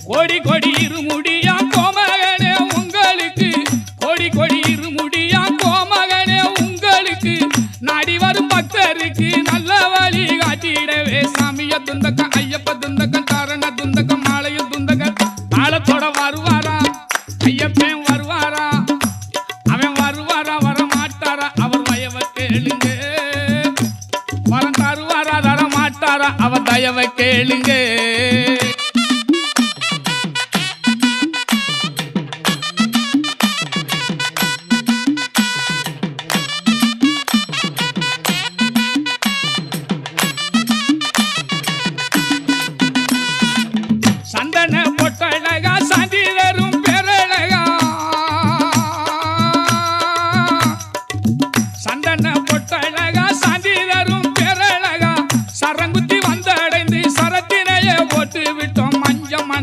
கோடி கோடி இருமுடியா கோமகனே உங்களுக்கு, கோடி கோடி இருமுடியா கோமகனே உங்களுக்கு, நாடி வரும் பக்தருக்கு நல்ல வழி காட்டிடவே சாமிய துந்தக்கம் ஐயப்ப துந்தக்கம் தாரண துந்தக்கம் மாலைய துந்தக்கம் தாளத்தோட வருவாரா ஐயப்பன் வருவாரா, அவன் வருவாரா வர மாட்டாரா அவர் வயவ கேளுங்க, வரம் தருவாரா தர மாட்டாரா அவர் தயவ கேளுங்க. சந்தன பொட்டழகா